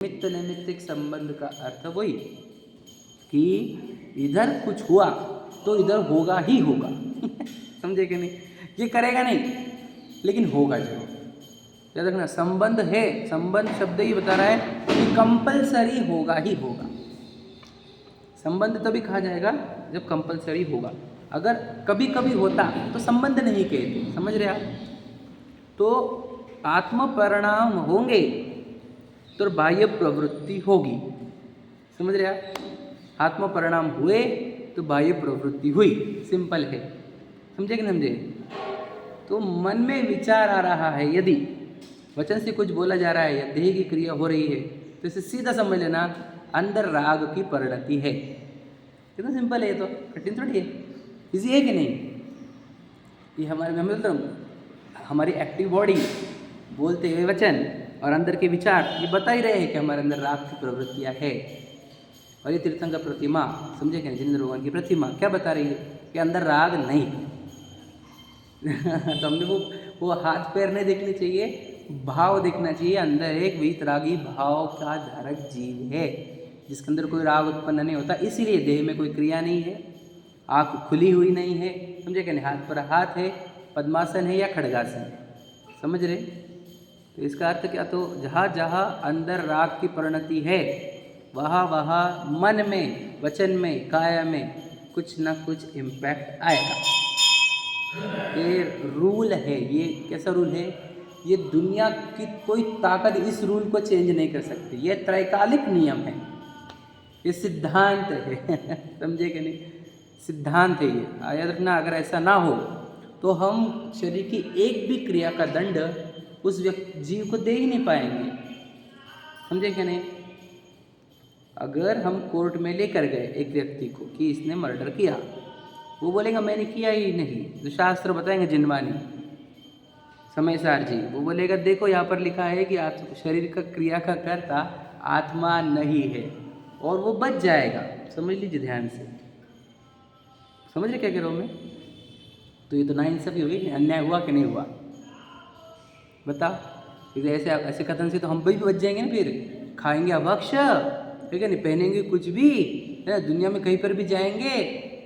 निमित्त नैमित्तिक संबंध का अर्थ वही कि इधर कुछ हुआ तो इधर होगा ही होगा समझे कि नहीं? ये करेगा नहीं लेकिन होगा जरूर। याद रखना, संबंध है, संबंध शब्द ही बता रहा है कि कंपलसरी होगा ही होगा। संबंध तभी कहा जाएगा जब कंपलसरी होगा। अगर कभी कभी होता तो संबंध नहीं कहते, समझ रहे आप? तो आत्म परिणाम होंगे तो बाह्य प्रवृत्ति होगी, समझ रहे आप? आत्म परिणाम हुए तो बाह्य प्रवृत्ति हुई, सिंपल है। समझे कि नहीं समझे? तो मन में विचार आ रहा है, यदि वचन से कुछ बोला जा रहा है या देह की क्रिया हो रही है तो इसे सीधा समझ लेना अंदर राग की परिणति है। कितना सिंपल है, ये तो कठिन थोड़ी है, इजी है कि नहीं? ये हमारी एक्टिव बॉडी, बोलते हुए वचन और अंदर के विचार ये बता ही रहे हैं कि हमारे अंदर राग की प्रवृत्तियाँ है। और ये तीर्थंकर प्रतिमा, समझे क्या? जिनेंद्र भगवान की प्रतिमा क्या बता रही है कि अंदर राग नहीं तो हमने वो हाथ पैर नहीं देखने चाहिए, भाव देखना चाहिए। अंदर एक वीतरागी भाव का धारक जीव है जिसके अंदर कोई राग उत्पन्न नहीं होता, इसीलिए देह में कोई क्रिया नहीं है, आँख खुली हुई नहीं है, समझे क्या? नहीं, हाथ पर हाथ है, पद्मासन है या खड़गासन, समझ रहे? तो इसका अर्थ क्या? तो जहाँ जहाँ अंदर राग की परिणति है वहाँ वहाँ मन में, वचन में, काया में कुछ ना कुछ इम्पैक्ट आएगा। ये रूल है। ये कैसा रूल है? ये दुनिया की कोई ताकत इस रूल को चेंज नहीं कर सकती। ये त्रैकालिक नियम है, ये सिद्धांत है समझे कि नहीं? सिद्धांत है ये, याद रखना। अगर ऐसा ना हो तो हम शरीर की एक भी क्रिया का दंड उस जीव को दे ही नहीं पाएंगे, समझे क्या नहीं? अगर हम कोर्ट में लेकर गए एक व्यक्ति को कि इसने मर्डर किया, वो बोलेगा मैंने किया ही नहीं, जो शास्त्र बताएंगे जिनवानी समय सार जी, वो बोलेगा देखो यहाँ पर लिखा है कि शरीर का क्रिया का कर्ता आत्मा नहीं है, और वो बच जाएगा। समझ लीजिए ध्यान से, समझ रहे क्या कह रहा हूँ मैं? तो ये तो नाइंसाफी हुई, अन्याय हुआ कि नहीं हुआ? बताओ। ऐसे कथन से तो हम भी बच जाएंगे ना, फिर खाएंगे अभक्ष, ठीक है नहीं, पहनेंगे कुछ भी है, दुनिया में कहीं पर भी जाएंगे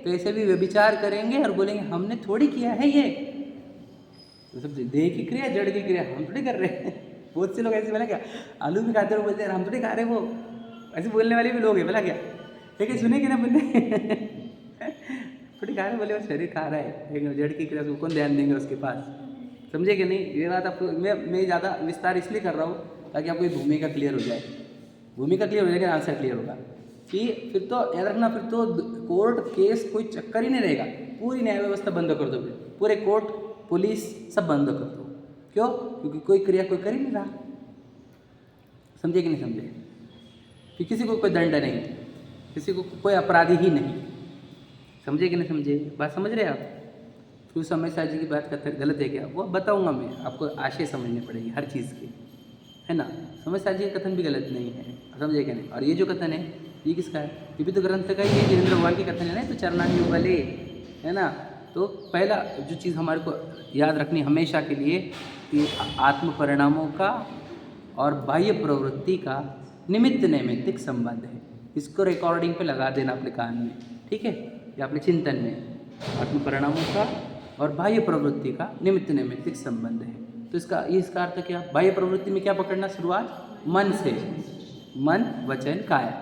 तो ऐसे भी व्यभिचार करेंगे और बोलेंगे हमने थोड़ी किया है ये। तो सब देह की क्रिया, जड़ की क्रिया हम थोड़ी कर रहे हैं। बहुत से लोग ऐसे बोला क्या, आलू भी खाते हो बोलते हैं हम थोड़ी खा रहे, वो ऐसे बोलने वाले भी लोग हैं, बोला क्या? ठीक है, सुने कि ना बोलने थोड़ी खा रहे, बोले वो शरीर खा रहा है, लेकिन जड़ की क्रिया को कौन ध्यान देंगे उसके पास? समझे कि नहीं? ये बात आपको मैं ज़्यादा विस्तार इसलिए कर रहा हूँ ताकि आपको भूमिका क्लियर हो जाए। भूमिका क्लियर हो जाएगा, आंसर क्लियर होगा कि फिर तो याद रखना, फिर तो कोर्ट केस कोई चक्कर ही नहीं रहेगा। पूरी न्याय व्यवस्था बंद कर दो, पूरे कोर्ट पुलिस सब बंद कर दो। क्यों? क्योंकि कोई क्रिया कोई कर ही नहीं रहा। समझे कि नहीं समझे? कि किसी को कोई दंड नहीं, किसी को कोई अपराधी ही नहीं। समझे कि नहीं समझे? बात समझ रहे आप? फिर समय साहब जी की बात करते गलत है क्या? वो बताऊंगा मैं आपको, आशय समझनी पड़ेगी हर चीज़ की, है ना? समय साहब जी का कथन भी गलत नहीं है, समझे क्या नहीं? और ये जो कथन है ये किसका है? ये भी तो ग्रंथ का ही है, जिनेंद्र भगवान की कथन है ना, तो चरणानी वाले, है ना? तो पहला जो चीज़ हमारे को याद रखनी हमेशा के लिए कि आत्म परिणामों का और बाह्य प्रवृत्ति का निमित्त नैमित्तिक संबंध है। इसको रिकॉर्डिंग पे लगा देना अपने कान में, ठीक है, या अपने चिंतन में। आत्म परिणामों का और बाह्य प्रवृत्ति का निमित्त नैमित्तिक संबंध है। तो इसका अर्थ क्या? बाह्य प्रवृत्ति में क्या पकड़ना? शुरुआत मन से, मन वचन काया।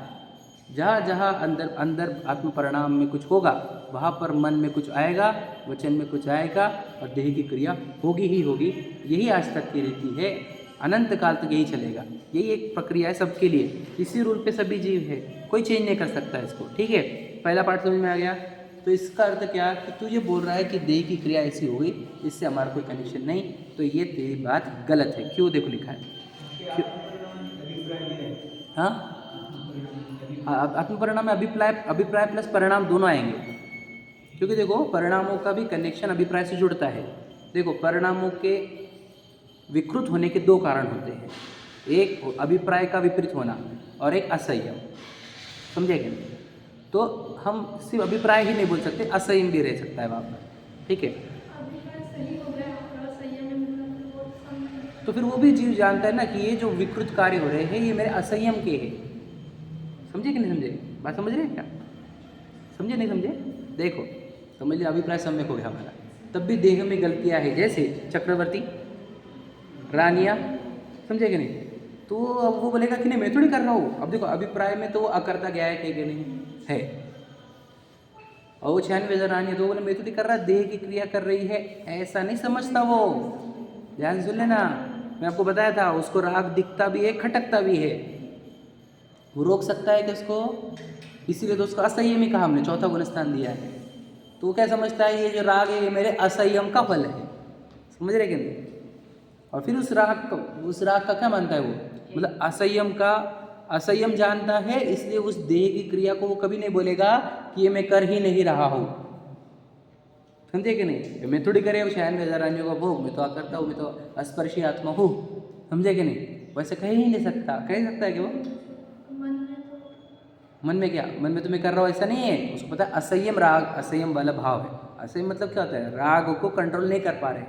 जहाँ जहाँ अंदर आत्म परिणाम में कुछ होगा वहाँ पर मन में कुछ आएगा, वचन में कुछ आएगा और देह की क्रिया होगी ही होगी। यही आज तक की रीति है, अनंत काल तक यही चलेगा। यही एक प्रक्रिया है सबके लिए, इसी रूल पे सभी जीव है, कोई चेंज नहीं कर सकता इसको, ठीक है? पहला पार्ट समझ में आ गया? तो इसका अर्थ क्या कि तू ये बोल रहा है कि देह की क्रिया ऐसी हो गई, इससे हमारा कोई कनेक्शन नहीं, तो ये तेरी बात गलत है। क्यों? देखो लिखा है। हाँ, आत्म परिणाम में अभिप्राय प्लस परिणाम दोनों आएंगे, क्योंकि देखो परिणामों का भी कनेक्शन अभिप्राय से जुड़ता है। देखो परिणामों के विकृत होने के दो कारण होते हैं, एक अभिप्राय का विपरीत होना और एक असंयम। समझे क्या? तो हम सिर्फ अभिप्राय ही नहीं बोल सकते, असंयम भी रह सकता है वहाँ पर, ठीक है? तो फिर वो भी जीव जानता है ना कि ये जो विकृत कार्य हो रहे हैं ये मेरे असंयम के हैं। समझे कि नहीं समझे? बात समझ रहे हैं क्या? समझे नहीं समझे? देखो समझ लिया, अभिप्राय सम्यक हो गया हमारा। तब भी देह में गलतियाँ है, जैसे चक्रवर्ती, रानियाँ, समझे कि नहीं? तो अब वो बोलेगा कि नहीं मैं थोड़ी कर रहा हूँ। अब देखो अभिप्राय में तो वो अकर्ता गया है कि नहीं है, और वो 96,000 रानियाँ तो बोले मैं थोड़ी कर रहा, देह की क्रिया कर रही है, ऐसा नहीं समझता वो। ध्यान से सुन लेना, मैं आपको बताया था उसको राग दिखता भी है, खटकता भी है, वो रोक सकता है कि उसको, इसीलिए तो उसको असंयमी कहा हमने, चौथा गुण स्थान दिया है। तो वो क्या समझता है ये जो राग है ये मेरे असंयम का फल है। समझ रहे कि नहीं? और फिर उस राग का क्या मानता है वो, मतलब असंयम जानता है, इसलिए उस देह की क्रिया को वो कभी नहीं बोलेगा कि ये मैं कर ही नहीं रहा हूँ। समझे कि नहीं? मैं थोड़ी करे 96,000 रानियों का भोग, मैं तो करता हूँ, मैं तो अस्पर्शी आत्मा हूँ। समझे कि नहीं? वैसे कह ही नहीं सकता। कह सकता है कि वो मन में क्या, मन में तो मैं कर रहा हूँ ऐसा नहीं है। उसको पता है असंयम राग, असंयम वाला भाव है। असंयम मतलब क्या होता है? राग को कंट्रोल नहीं कर पा रहे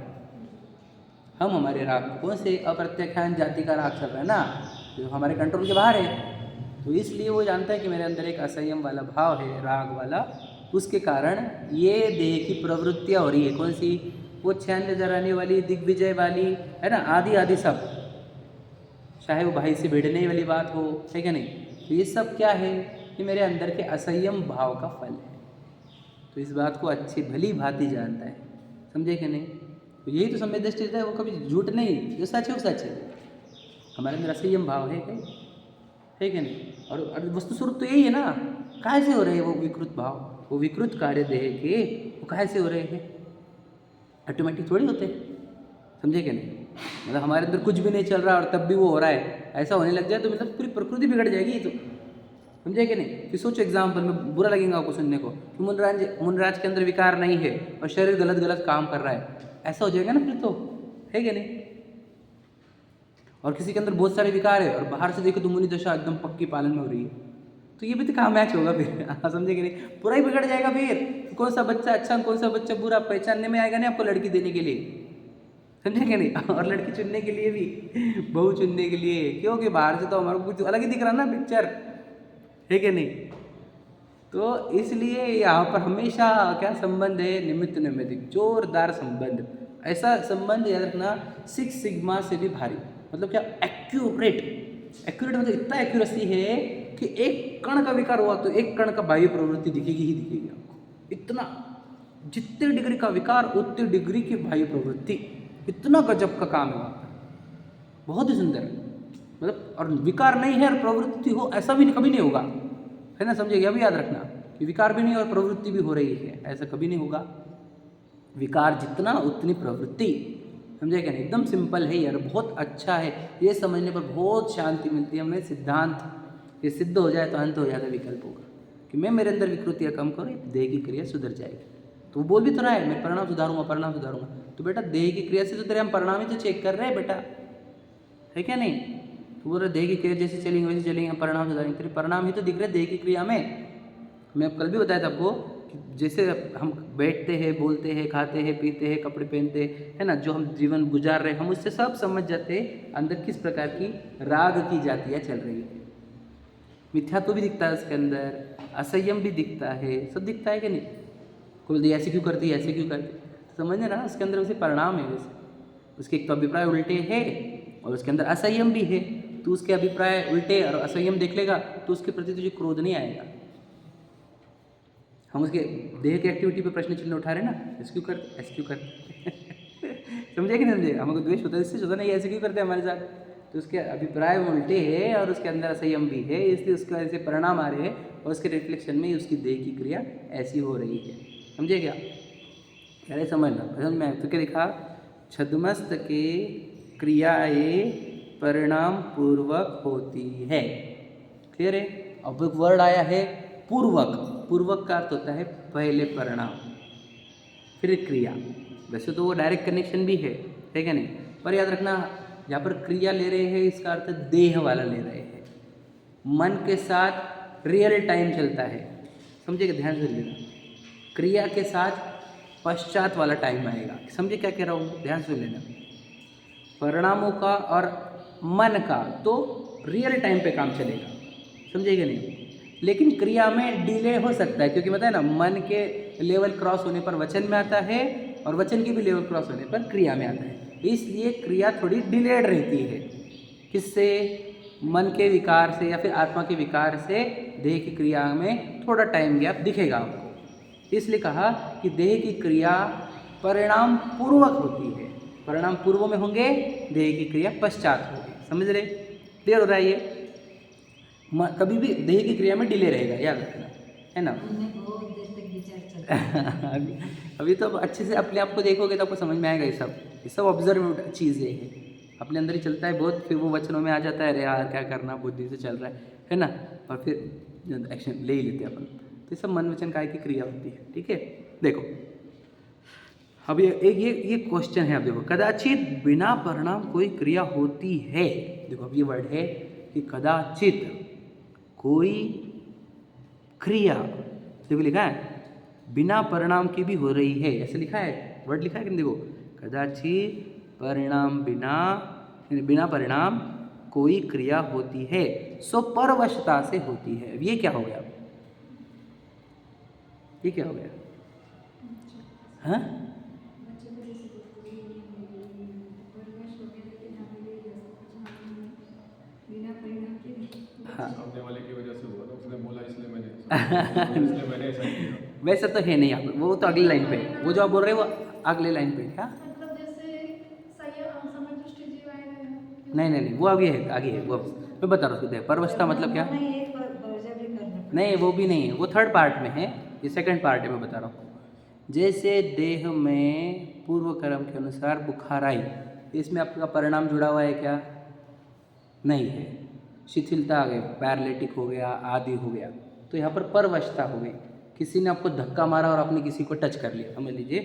हम। हमारे राग कौन से अप्रत्याख्यान जाति का राग चल रहा है ना, जो हमारे कंट्रोल के बाहर है। तो इसलिए वो जानता है कि मेरे अंदर एक असंयम वाला भाव है, राग वाला, उसके कारण ये देह की प्रवृत्तियाँ हो रही है। कौन सी? वो 96,000 आने वाली, दिग्विजय वाली है ना, आदि आदि सब, चाहे वो भाई से भिड़ने वाली बात हो, है क्या नहीं? तो ये सब क्या है? ये मेरे अंदर के असंयम भाव का फल है। तो इस बात को अच्छी भली भांति जानता है। समझे कि नहीं? तो यही तो सम्यक दृष्टि है, वो कभी झूठ नहीं, जो सच है वो सच है। हमारे अंदर असंयम भाव है कि नहीं? और वस्तु स्वरूप तो यही है ना। काहे से हो रहे हैं वो विकृत भाव, वो विकृत कार्य देह के, वो काहे से हो रहे हैं? ऑटोमेटिक थोड़ी होते। समझे कि नहीं? मतलब हमारे अंदर कुछ भी नहीं चल रहा और तब भी वो हो रहा है, ऐसा होने लग जाए तो मतलब पूरी प्रकृति बिगड़ जाएगी तो। समझे कि नहीं? फिर सोचो एग्जाम्पल में, बुरा लगेगा आपको सुनने को कि मुनराज के अंदर विकार नहीं है और शरीर गलत गलत काम कर रहा है, ऐसा हो जाएगा ना फिर तो, है कि नहीं? और किसी के अंदर बहुत सारे विकार है और बाहर से देखो तो मुनि दशा एकदम पक्की पालन में हो रही है, तो ये भी तो कहाँ मैच होगा फिर? समझे कि नहीं? पूरा ही बिगड़ जाएगा फिर। कौन सा बच्चा अच्छा कौन सा बच्चा बुरा पहचानने में आएगा नहीं आपको, लड़की देने के लिए। समझे कि नहीं? और लड़की चुनने के लिए भी, बहू चुनने के लिए, क्योंकि बाहर से तो हमारे को कुछ अलग ही दिख रहा ना पिक्चर, है कि नहीं? तो इसलिए यहाँ पर हमेशा क्या संबंध है? निमित्त नैमित्तिक, जोरदार संबंध। ऐसा संबंध याद रखना 6 सिग्मा से भी भारी। मतलब क्या? एक्यूरेट मतलब इतना एक्यूरेसी है कि एक कण का विकार हुआ तो एक कण का बाह्य प्रवृत्ति दिखेगी ही दिखेगी आपको। इतना, जितने डिग्री का विकार उतने डिग्री की बाह्य प्रवृत्ति, इतना गजब का काम है वहाँ पर, बहुत ही सुंदर। मतलब और विकार नहीं है और प्रवृत्ति हो, ऐसा भी कभी नहीं होगा, है ना? समझिए, अभी याद रखना कि विकार भी नहीं और प्रवृत्ति भी हो रही है, ऐसा कभी नहीं होगा। विकार जितना उतनी प्रवृत्ति। समझे क्या? नहीं? एकदम सिंपल है यार, बहुत अच्छा है। ये समझने पर बहुत शांति मिलती है हमें। सिद्धांत ये सिद्ध हो जाए तो अंत हो जाता विकल्प होगा कि मैं मेरे अंदर विकृतियाँ कम करूँ, देह की क्रिया सुधर जाएगी। तो वो बोल भी तो रहा है मैं परिणाम सुधारूंगा। तो बेटा देह की क्रिया से तो तेरे हम परिणाम ही तो चेक कर रहे हैं बेटा, है क्या नहीं? तो बोल रहे देह की क्रिया जैसे चलेंगे वैसे चलेंगे, हम परिणाम सुधारेंगे, तेरे परिणाम ही तो दिख रहे देह की क्रिया में। मैं अब कल भी बताया था आपको कि जैसे हम बैठते हैं, बोलते हैं, खाते हैं, पीते हैं, कपड़े पहनते है ना, जो हम जीवन गुजार रहे हैं, हम उससे सब समझ जाते हैं अंदर किस प्रकार की राग की जातियाँ चल रही है। मिथ्यात्व भी दिखता है उसके अंदर, असंयम भी दिखता है, सब दिखता है कि नहीं? कोई बोलते ऐसे क्यों करती है, ऐसे क्यों करती है, समझने ना, उसके अंदर उसे परिणाम है। वैसे उसके एक तो अभिप्राय उल्टे है और उसके अंदर असंयम भी है। तो उसके अभिप्राय उल्टे और असंयम देख लेगा तो उसके प्रति तुझे क्रोध नहीं आएगा। हम उसके देह की एक्टिविटी पे प्रश्न चिन्ह उठा रहे ना, ऐसे क्यों करते, ऐसे क्यों करते समझे कि नहीं समझे? हमको द्वेष होता है, इससे होता नहीं, ऐसे क्यों करते हमारे साथ? तो उसके अभिप्राय उल्टे है और उसके अंदर असंयम भी है, इसलिए उसके ऐसे परिणाम आ रहे हैं और उसके रिफ्लेक्शन में उसकी देह की क्रिया ऐसी हो रही है। समझे क्या? कह रहे समझना, समझ में? तो क्या लिखा? छद्मस्त के क्रियाएँ परिणाम पूर्वक होती है। क्लियर है? अब एक वर्ड आया है पूर्वक। पूर्वक का अर्थ होता है पहले परिणाम फिर क्रिया। वैसे तो वो डायरेक्ट कनेक्शन भी है क्या नहीं? पर याद रखना यहाँ पर क्रिया ले रहे हैं इसका अर्थ देह वाला ले रहे हैं। मन के साथ रियल टाइम चलता है, समझिएगा, ध्यान से लेना। क्रिया के साथ पश्चात वाला टाइम आएगा। समझे क्या कह रहा हूँ? ध्यान से लेना। परिणामों का और मन का तो रियल टाइम पे काम चलेगा, समझेगा नहीं। लेकिन क्रिया में डिले हो सकता है, क्योंकि पता है ना, मन के लेवल क्रॉस होने पर वचन में आता है और वचन की भी लेवल क्रॉस होने पर क्रिया में आता है। इसलिए क्रिया थोड़ी डिलेड रहती है। किससे? मन के विकार से या फिर आत्मा के विकार से देह की क्रिया में थोड़ा टाइम गैप दिखेगा आपको। इसलिए कहा कि देह की क्रिया परिणाम पूर्वक होती है। परिणाम पूर्व में होंगे, देह की क्रिया पश्चात होगी। समझ रहे? क्लियर हो रहा है ये? कभी भी देह की क्रिया में डिले रहेगा, याद रखना, है ना। अभी तो अच्छे से अपने आप को देखोगे तो आपको समझ में आएगा। ये सब ऑब्जर्व चीज़ें हैं, अपने अंदर ही चलता है बहुत, फिर वो वचनों में आ जाता है, अरे यार क्या करना, बुद्धि से चल रहा है ना, और फिर एक्शन ले ही लेते हैं अपन। तो ये सब मन वचन काय की क्रिया होती है। ठीक है, देखो अब ये क्वेश्चन है। अब देखो, कदाचित बिना परिणाम कोई क्रिया होती है। देखो अब ये वर्ड है कि कदाचित कोई क्रिया, देखो लिखा है बिना परिणाम की भी हो रही है, ऐसे लिखा है, वर्ड लिखा है कि देखो, कदाचित परिणाम बिना परिणाम कोई क्रिया होती है, सो परवशता से होती है। अब ये क्या हो गया? ये क्या हो गया? हाँ, सामने वाले की वजह से हुआ ना, उसने बोला इसलिए मैंने ऐसा किया। वैसे तो है नहीं यहाँ पे, वो तो अगली लाइन पे है। वो जो आप बोल रहे हैं वो अगले लाइन पे है। क्या? मतलब जैसे समदृष्टि जीव आएगा है। नहीं, वो आगे है वो। मैं बता रहा हूँ देखो, परवशता मतलब क्या? नहीं, वो भी नहीं है, वो थर्ड पार्ट में है, ये सेकंड पार्ट है। मैं बता रहा हूँ, जैसे देह में पूर्व कर्म के अनुसार बुखार आई, इसमें आपका परिणाम जुड़ा हुआ है क्या? नहीं है। शिथिलता आ गई, पैरालिटिक हो गया, आदि हो गया, तो यहाँ पर परवशता हो गई। किसी ने आपको धक्का मारा और आपने किसी को टच कर लिया, समझ लीजिए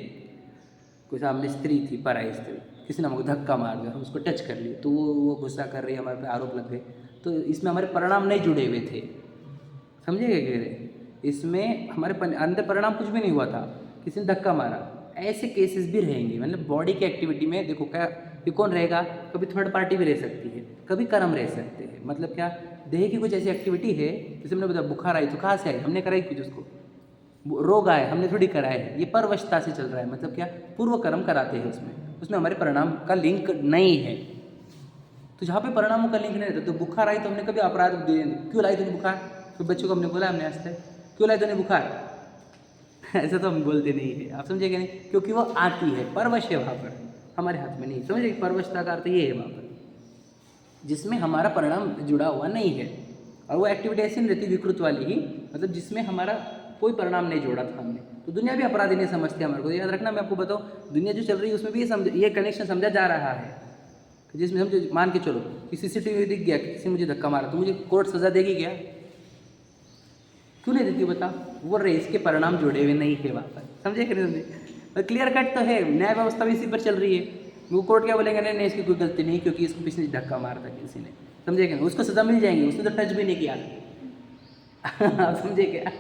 कोई सामने स्त्री थी, पराई स्त्री, किसी ने हमको धक्का मार दिया, हम उसको टच कर लिए, तो वो गुस्सा कर रही है, हमारे पे आरोप लग गए, तो इसमें हमारे परिणाम नहीं जुड़े हुए थे। समझिए कह रहे, इसमें हमारे अंदर परिणाम कुछ भी नहीं हुआ था, किसी ने धक्का मारा। ऐसे केसेस भी रहेंगे, मतलब बॉडी की एक्टिविटी में देखो क्या, ये कौन रहेगा? कभी थर्ड पार्टी भी रह सकती है, कभी कर्म रह सकते हैं। मतलब क्या, देह की कुछ ऐसी एक्टिविटी है, जैसे हमने बताया बुखार आई तो कहाँ से आई? हमने कराई कुछ उसको। रोग आए, हमने थोड़ी कराए है, ये परवशता से चल रहा है। मतलब क्या, पूर्व कर्म कराते हैं, उसमें हमारे परिणाम का लिंक नहीं है। तो जहाँ पे परिणामों का लिंक नहीं रहता, तो बुखार आई तो हमने कभी अपराध क्यों लाई तूने बुखार? तो बच्चों को हमने बोला, हमने आज तक क्यों लाई तूने बुखार? ऐसा तो हम बोलते नहीं है, आप समझेंगे नहीं, क्योंकि वो आती है, परवश है वहाँ पर, हमारे हाथ में नहीं। समझिए, परवशता का अर्थ ये है वहाँ पर, जिसमें हमारा परिणाम जुड़ा हुआ नहीं है, और वो एक्टिविटी ऐसी नहीं रहती विकृत वाली ही, मतलब जिसमें हमारा कोई परिणाम नहीं जोड़ा था हमने। तो दुनिया भी अपराधी नहीं समझती हमारे को, याद रखना। मैं आपको बताऊँ, दुनिया जो चल रही है उसमें भी ये कनेक्शन समझा जा रहा है, जिसमें हम मान के चलो कि CCTV दिख गया, किसी मुझे धक्का मारा, तो मुझे कोर्ट सजा देगी क्या? क्यों नहीं देती बता? वो रेस के परिणाम जुड़े हुए नहीं है वहाँ पर। समझे कि नहीं समझे? क्लियर कट तो है, न्याय व्यवस्था भी इसी पर चल रही है। वो कोर्ट क्या बोलेंगे? नहीं, इसकी कोई गलती नहीं, क्योंकि इसको किसी ने धक्का मारा था किसी ने। समझे क्या? उसको सजा मिल जाएंगी, उसने तो टच भी नहीं किया। आप समझे क्या?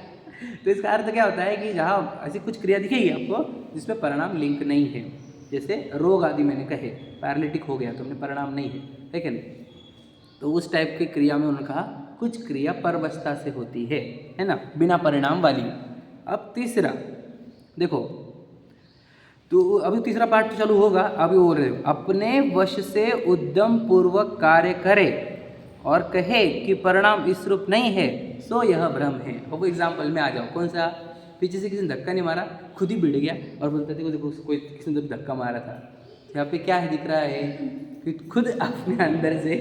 तो इसका अर्थ क्या होता है कि जहाँ ऐसी कुछ क्रिया दिखेगी आपको जिसमें परिणाम लिंक नहीं है, जैसे रोग आदि मैंने कहे, पैरालिटिक हो गया तो हमने परिणाम नहीं है कि नहीं, तो उस टाइप की क्रिया में उन्होंने कहा कुछ क्रिया परवशता से होती है ना, बिना परिणाम वाली। अब तीसरा देखो, तो अभी तीसरा पार्ट तो चालू होगा। अभी बोल रहे अपने वश से उद्यम पूर्वक कार्य करे और कहे कि परिणाम इस रूप नहीं है, सो यह भ्रम है। और वो एग्जाम्पल में आ जाओ, कौन सा? पीछे से किसी ने धक्का नहीं मारा, खुद ही भिड़ गया और बोलते थे देखो कोई किसी ने धक्का मारा था। यहाँ पे क्या है दिख रहा है कि खुद अपने अंदर से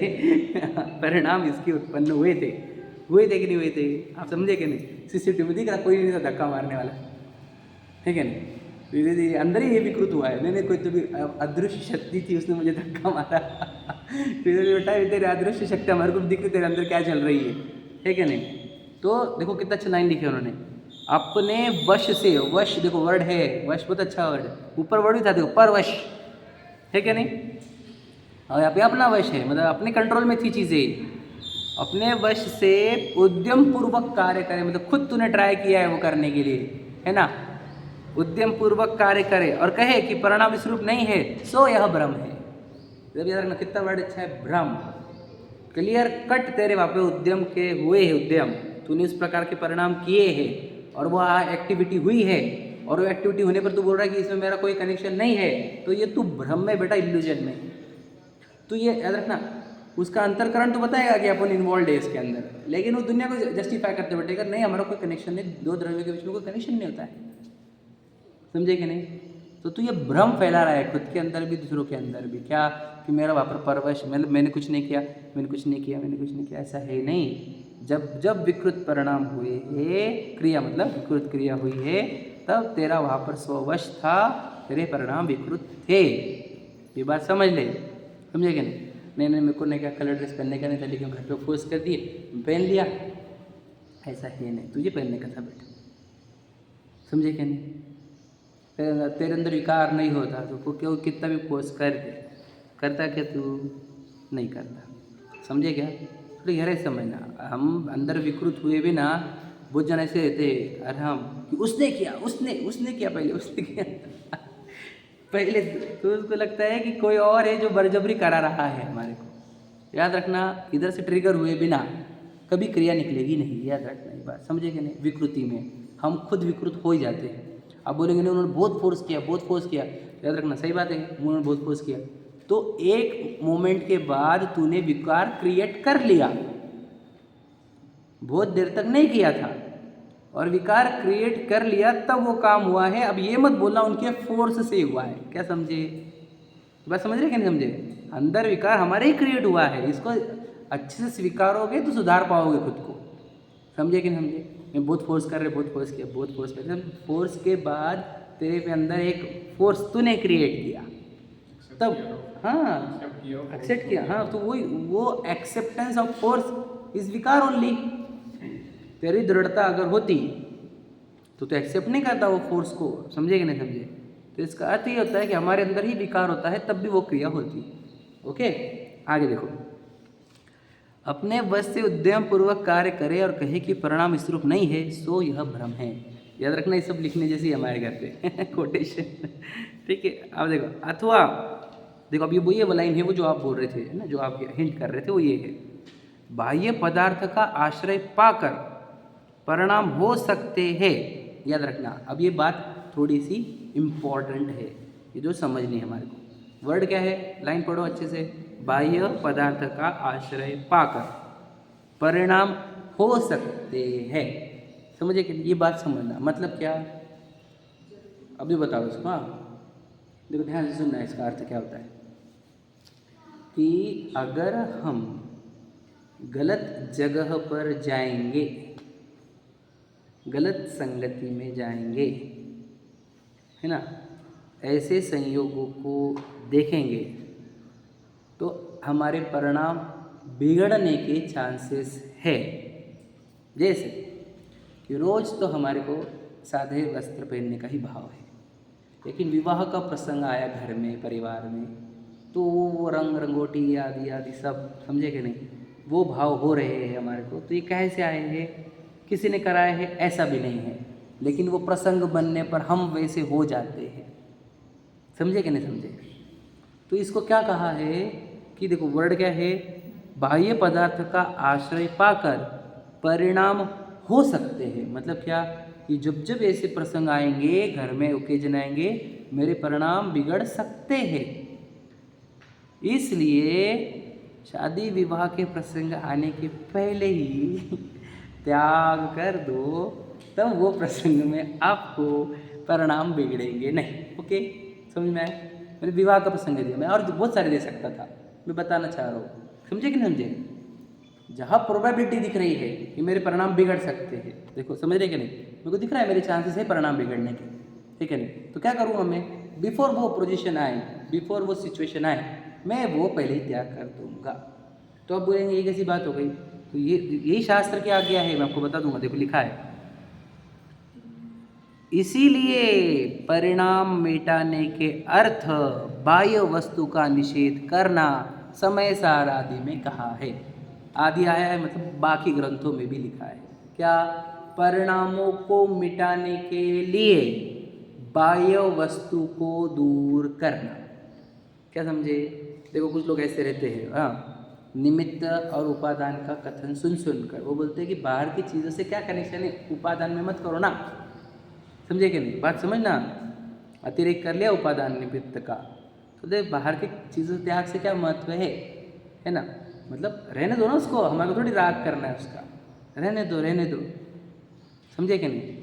परिणाम इसके उत्पन्न हुए थे कि नहीं हुए थे? आप समझे कि नहीं? CCTV में दिख रहा, कोई नहीं था धक्का मारने वाला, है क्या नहीं? धीरे धीरे अंदर ही ये विकृत हुआ है, मैंने कोई तो भी अदृश्य शक्ति थी, उसने मुझे धक्का मारा। फिर बेटा तेरे अदृश्य शक्ति हमारे को दिख रही, तेरे अंदर क्या चल रही है क्या नहीं? तो देखो कितना अच्छा लाइन लिखे उन्होंने, अपने वश से। वश देखो वर्ड है, वश बहुत अच्छा वर्ड है, ऊपर वर्ड भी था देखो, परवश, है क्या नहीं? और यहाँ पे अपना वश है, मतलब अपने कंट्रोल में थी चीज़ें। अपने वश से उद्यम पूर्वक कार्य करे, मतलब खुद तूने ट्राई किया है वो करने के लिए, है ना? उद्यम पूर्वक कार्य करे और कहे कि परिणाम इस रूप नहीं है, सो यह भ्रम है। जब याद रखना कितना वर्ड अच्छा है, भ्रम। क्लियर कट तेरे वहाँ पे उद्यम के हुए हैं, उद्यम तूने उस प्रकार के परिणाम किए हैं और वह एक्टिविटी हुई है, और वो एक्टिविटी होने पर तू बोल रहा है कि इसमें मेरा कोई कनेक्शन नहीं है, तो ये तू भ्रम में बेटा, इल्यूजन में। तो ये याद रखना, उसका अंतरकरण तो बताएगा कि अपन इन्वॉल्व है इसके अंदर, लेकिन वो दुनिया को जस्टिफाई करते बैठेगा, नहीं हमारा कोई कनेक्शन नहीं, दो द्रव्य के बीच में कोई कनेक्शन नहीं होता है। समझे कि नहीं? तो तू ये भ्रम फैला रहा है खुद के अंदर भी, दूसरों के अंदर भी, क्या कि मेरा वहाँ पर परवश, मैंने कुछ नहीं किया, मैंने कुछ नहीं किया, मैंने कुछ नहीं किया, ऐसा है नहीं। जब जब विकृत परिणाम हुए है, क्रिया मतलब विकृत क्रिया हुई है, तब तेरा वहाँ पर स्ववश था, तेरे परिणाम विकृत थे। ये बात समझ ले। समझे कि नहीं? नहीं मेरे को नहीं क्या कलर ड्रेस पहनने का नहीं था, लेकिन घर पे फोर्स कर दिए, पहन लिया, ऐसा है नहीं, तुझे पहनने का था बेटा। समझे कि नहीं? तेरे अंदर विकार नहीं होता तो क्यों कितना भी फोर्स कर दे, करता क्या तू? नहीं करता। समझे क्या? थोड़ी गहराई समझना। हम अंदर विकृत हुए भी ना, बहुत जन ऐसे रहते, अरे हम कि उसने किया, उसने किया, पहले उसने किया पहले तो उसको लगता है कि कोई और है जो बरजबरी करा रहा है हमारे को। याद रखना, इधर से ट्रिगर हुए बिना कभी क्रिया निकलेगी नहीं, याद रखना ये बात। समझे कि नहीं? विकृति में हम खुद विकृत हो ही जाते हैं। आप बोलेंगे नहीं उन्होंने बहुत फोर्स किया, बहुत फोर्स किया, याद रखना सही बात है, उन्होंने बहुत फोर्स किया, तो एक मोमेंट के बाद तूने विकार क्रिएट कर लिया, बहुत देर तक नहीं किया था, और विकार क्रिएट कर लिया तब वो काम हुआ है। अब ये मत बोलना उनके फोर्स से हुआ है, क्या समझे? बात समझ रहे कि नहीं समझे? अंदर विकार हमारे ही क्रिएट हुआ है, इसको अच्छे से स्वीकारोगे तो सुधार पाओगे खुद को। समझे कि नहीं समझे? मैं बहुत फोर्स कर रहे, बहुत फोर्स किया, बहुत फोर्स कर रहे, फोर्स के बाद तेरे पे अंदर एक फोर्स तूने क्रिएट किया, तब हाँ एक्सेप्ट किया, हाँ तो वही वो एक्सेप्टेंस ऑफ फोर्स इज विकार ओनली। तेरी दृढ़ता अगर होती तो एक्सेप्ट नहीं करता वो फोर्स को। समझे कि नहीं समझे? तो इसका अर्थ ये होता है कि हमारे अंदर ही विकार होता है, तब भी वो क्रिया होती। ओके, आगे देखो। अपने बस से उद्यम पूर्वक कार्य करे और कहे कि परिणाम इस रूप नहीं है, सो यह भ्रम है। याद रखना, ये सब लिखने जैसी हमारे घर पे कोटेशन। ठीक है, अब देखो, अथवा देखो, अब ये वो लाइन है वो जो आप बोल रहे थे, है ना, जो आप हिंट कर रहे थे, वो ये है, बाह्य पदार्थ का आश्रय पाकर परिणाम हो सकते हैं। याद रखना, अब ये बात थोड़ी सी इम्पॉर्टेंट है, ये जो समझनी है हमारे को। वर्ड क्या है? लाइन पढ़ो अच्छे से। बाह्य पदार्थ का आश्रय पाकर परिणाम हो सकते हैं। समझे कि ये बात समझना मतलब क्या? अभी बताओ इसको। हाँ देखो, ध्यान से सुनना, इसका अर्थ क्या होता है कि अगर हम गलत जगह पर जाएंगे, गलत संगति में जाएंगे, है ना, ऐसे संयोगों को देखेंगे, तो हमारे परिणाम बिगड़ने के चांसेस है। जैसे कि रोज़ तो हमारे को सादे वस्त्र पहनने का ही भाव है, लेकिन विवाह का प्रसंग आया घर में, परिवार में, तो वो रंग रंगोटी आदि आदि सब, समझे कि नहीं, वो भाव हो रहे हैं हमारे को। तो ये कैसे आए हैं? किसी ने कराए हैं ऐसा भी नहीं है, लेकिन वो प्रसंग बनने पर हम वैसे हो जाते हैं। समझे कि नहीं समझे? तो इसको क्या कहा है कि देखो, वर्ड क्या है? बाह्य पदार्थ का आश्रय पाकर परिणाम हो सकते हैं। मतलब क्या कि जब जब ऐसे प्रसंग आएंगे, घर में ओकेजन आएंगे, मेरे परिणाम बिगड़ सकते हैं। इसलिए शादी विवाह के प्रसंग आने के पहले ही त्याग कर दो, तब वो प्रसंग में आपको परिणाम बिगड़ेंगे नहीं। ओके, समझ में आया? मैंने विवाह का प्रसंग दिया, मैं और बहुत सारे दे सकता था, मैं बताना चाह रहा हूँ। समझे कि नहीं समझे? जहाँ प्रोबेबिलिटी दिख रही है कि मेरे परिणाम बिगड़ सकते हैं, देखो समझ रहे कि नहीं, मेरे को दिख रहा है मेरे चांसेस है परिणाम बिगड़ने के, ठीक है नहीं, तो क्या करूँगा मैं? बिफोर वो पोजीशन आए, बिफोर वो सिचुएशन आए, मैं वो पहले ही त्याग कर दूंगा। तो अब बोलेंगे ये कैसी बात हो गई? तो यही शास्त्र की आज्ञा है, मैं आपको बता दूंगा, देखो लिखा है, इसीलिए परिणाम मिटाने के अर्थ बाह्य वस्तु का निषेध करना समय सार आदि में कहा है। आदि आया है मतलब बाकी ग्रंथों में भी लिखा है। क्या? परिणामों को मिटाने के लिए बाह्य वस्तु को दूर करना। क्या समझे? देखो कुछ लोग ऐसे रहते हैं, हाँ, निमित्त और उपादान का कथन सुन सुनकर वो बोलते हैं कि बाहर की चीज़ों से क्या कनेक्शन है, उपादान में मत करो ना। समझे कि नहीं, बात समझना। अतिरेक कर लिया उपादान निमित्त का, तो देख बाहर की चीज़ों त्याग से क्या महत्व है ना। मतलब रहने दो ना उसको, हमारे को थोड़ी राग करना है उसका, रहने दो। समझे कि नहीं।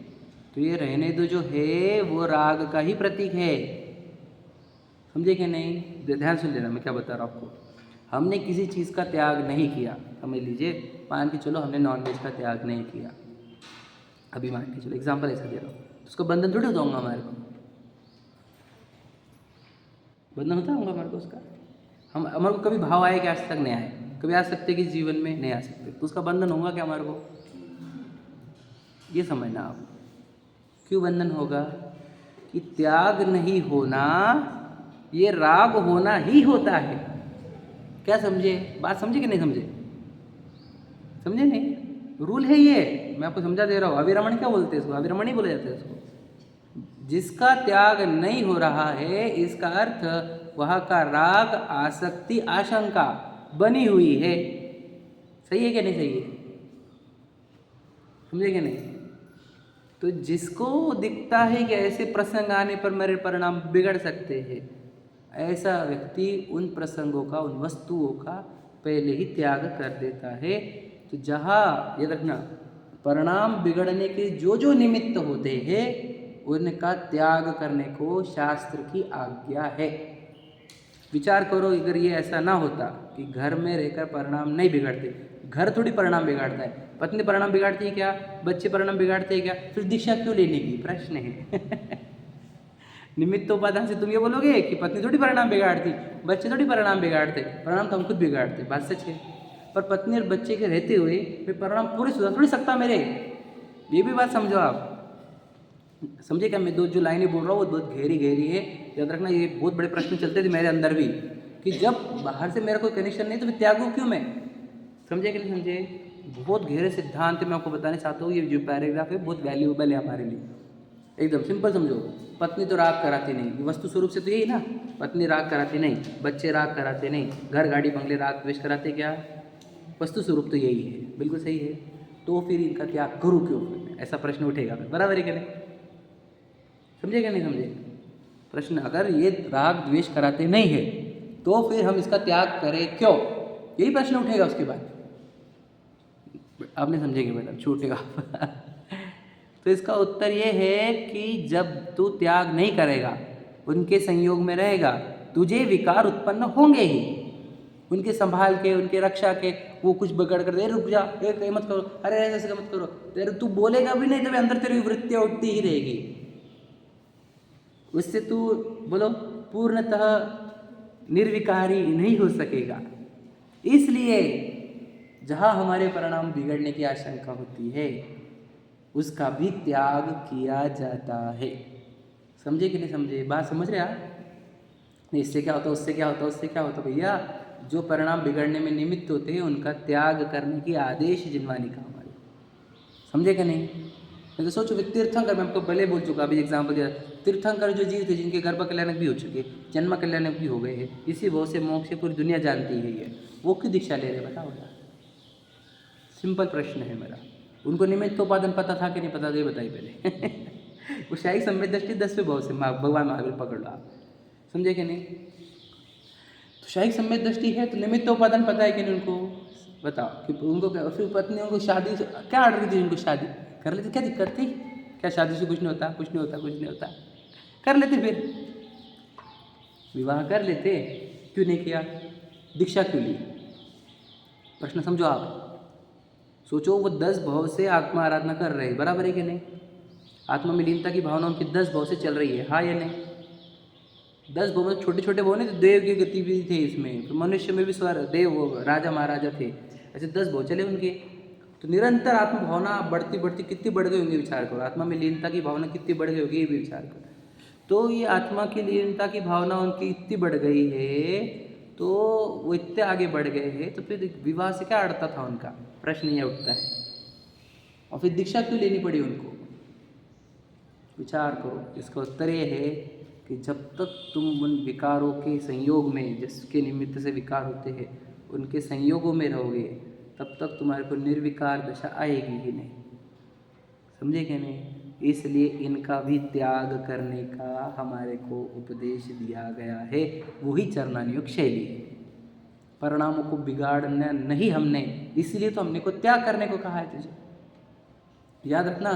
तो ये रहने दो जो है वो राग का ही प्रतीक है। समझे कि नहीं, ध्यान सुन लेना मैं क्या बता रहा हूँ आपको। हमने किसी चीज़ का त्याग नहीं किया, समझ लीजिए, मान के चलो हमने नॉनवेज का त्याग नहीं किया, अभी मान के चलो एग्जाम्पल ऐसा दे रहा हूँ, उसको बंधन थोड़ी होता होगा हमारे को, बंधन होता होगा हमारे को उसका। हम हमारे को कभी भाव आए कि आज तक नहीं आए, कभी आ सकते कि जीवन में नहीं आ सकते, तो उसका बंधन होगा क्या हमारे को, ये समझना आप। क्यों बंधन होगा कि त्याग नहीं होना ये राग होना ही होता है। क्या समझे, बात समझे कि नहीं समझे, समझे नहीं, रूल है ये, मैं आपको समझा दे रहा हूँ। अविरमण क्या बोलते हैं इसको, अविरमण ही बोला जाता है इसको। जिसका त्याग नहीं हो रहा है इसका अर्थ वहाँ का राग आसक्ति आशंका बनी हुई है। सही है क्या नहीं सही है, समझे कि नहीं। तो जिसको दिखता है कि ऐसे प्रसंग आने पर मेरे परिणाम बिगड़ सकते हैं, ऐसा व्यक्ति उन प्रसंगों का, उन वस्तुओं का पहले ही त्याग कर देता है। तो जहाँ ये रखना, परिणाम बिगड़ने के जो जो निमित्त होते हैं उनका त्याग करने को शास्त्र की आज्ञा है। विचार करो, अगर ये ऐसा ना होता कि घर में रहकर परिणाम नहीं बिगड़ते, घर थोड़ी परिणाम बिगाड़ता है, पत्नी परिणाम बिगाड़ती है क्या, बच्चे परिणाम बिगाड़ते हैं क्या, फिर दीक्षा क्यों लेने की, प्रश्न है। निमित्त उपादान से तुम ये बोलोगे कि पत्नी थोड़ी परिणाम बिगाड़ती, बच्चे थोड़ी परिणाम बिगाड़ते, परिणाम तो हम खुद बिगाड़ते, बात सच है। पर पत्नी और बच्चे के रहते हुए मैं परिणाम पूरे सुधार थोड़ी सकता मेरे, ये भी बात समझो आप। समझे क्या, मैं जो लाइनें बोल रहा हूँ वो बहुत गहरी है, याद रखना। ये बहुत बड़े प्रश्न चलते थे मेरे अंदर भी कि जब बाहर से मेरा कोई कनेक्शन नहीं तो मैं त्यागूँ क्यों मैं। समझे कि नहीं समझे, बहुत गहरे सिद्धांत मैं आपको बताने चाहता हूँ। ये जो पैराग्राफ है बहुत वैल्यूएबल है हमारे लिए। एकदम सिंपल समझो, पत्नी तो राग कराती नहीं, वस्तु स्वरूप से तो यही ना, पत्नी राग कराती नहीं, बच्चे राग कराते नहीं, घर गाड़ी बंगले राग द्वेष कराते क्या, वस्तु स्वरूप तो यही है, बिल्कुल सही है। तो फिर इनका क्या करूँ क्यों, ऐसा प्रश्न उठेगा, बराबर है क्या नहीं, समझे क्या नहीं समझे प्रश्न। अगर ये राग द्वेष कराते नहीं है तो फिर हम इसका त्याग करें क्यों, यही प्रश्न उठेगा उसके बाद। आपने समझेंगे बेटा, छूटेगा। तो इसका उत्तर ये है कि जब तू त्याग नहीं करेगा, उनके संयोग में रहेगा, तुझे विकार उत्पन्न होंगे ही, उनके संभाल के, उनके रक्षा के। वो कुछ बिगड़ कर दे, रुक जा, ये मत करो, अरे ऐसे मत करो, तेरे तू बोलेगा भी नहीं तो अंदर तेरी वृत्तियाँ उठती ही रहेगी, उससे तू बोलो पूर्णतः निर्विकारी नहीं हो सकेगा। इसलिए जहाँ हमारे परिणाम बिगड़ने की आशंका होती है उसका भी त्याग किया जाता है। समझे कि नहीं समझे, बात समझ रहे आप। नहीं, इससे क्या होता, उससे क्या होता, उससे क्या होता, भैया जो परिणाम बिगड़ने में निमित्त होते हैं उनका त्याग करने की आदेश जिनवानी का हमारे, समझे कि नहीं। मैं तो सोचो तीर्थंकर, मैं आपको पहले बोल चुका, अभी एग्जाम्पल दिया, तीर्थंकर जो जीव थे जिनके गर्भ कल्याणक भी हो चुके, जन्म कल्याणक भी हो गए हैं, इसी भाव से मोक्ष से पूरी दुनिया जानती है, वो क्यों दीक्षा ले रहे बताओ यार, सिंपल प्रश्न है मेरा। उनको निमित्त उपादान पता था कि नहीं पता था, ये बताइए पहले। वो शाही सम्यक दृष्टि 10वें भाव से भगवान महावीर पकड़ लो आप, समझे कि नहीं। तो शाही सम्यक दृष्टि है तो निमित्त उपादान पता है कि नहीं उनको, बताओ कि उनको क्या, फिर पत्नी उनको शादी से क्या ऑर्डर थी, उनको शादी कर लेते, क्या दिक्कत थी, क्या शादी से कुछ नहीं होता, कुछ नहीं होता, कुछ नहीं होता, कर लेते, फिर विवाह कर लेते, क्यों नहीं किया, दीक्षा क्यों ली, प्रश्न समझो आप। सोचो वो 10 भाव से आत्मा आराधना कर रहे हैं, बराबर है कि नहीं, आत्मा में लीनता की भावना उनकी 10 भाव से चल रही है, हाँ या नहीं। 10 भाव में छोटे छोटे भाव नहीं, तो देव की गतिविधि थे इसमें, तो मनुष्य में भी स्वर देव राजा महाराजा थे, ऐसे 10 भाव चले उनके। तो निरंतर आत्म भावना बढ़ती बढ़ती कितनी बढ़ गई होंगी, विचार करो, आत्मा में लीनता की भावना कितनी बढ़ गई होगी, ये भी विचार करो। तो ये आत्मा की लीनता की भावना उनकी इतनी बढ़ गई है, तो वो इतने आगे बढ़ गए हैं, तो फिर विवाह से क्या अड़ता था उनका, प्रश्न ये उठता है। और फिर दीक्षा क्यों लेनी पड़ी उनको, विचार करो। इसका उत्तर ये है कि जब तक तुम उन विकारों के संयोग में, जिसके निमित्त से विकार होते हैं, उनके संयोगों में रहोगे, तब तक तुम्हारे को निर्विकार दशा आएगी ही नहीं। समझे कि नहीं? इसलिए इनका भी त्याग करने का हमारे को उपदेश दिया गया है। वही चरणानुयोग शैली है। परिणामों को बिगाड़ना नहीं हमने, इसलिए तो हमने को त्याग करने को कहा है तुझे। याद रखना,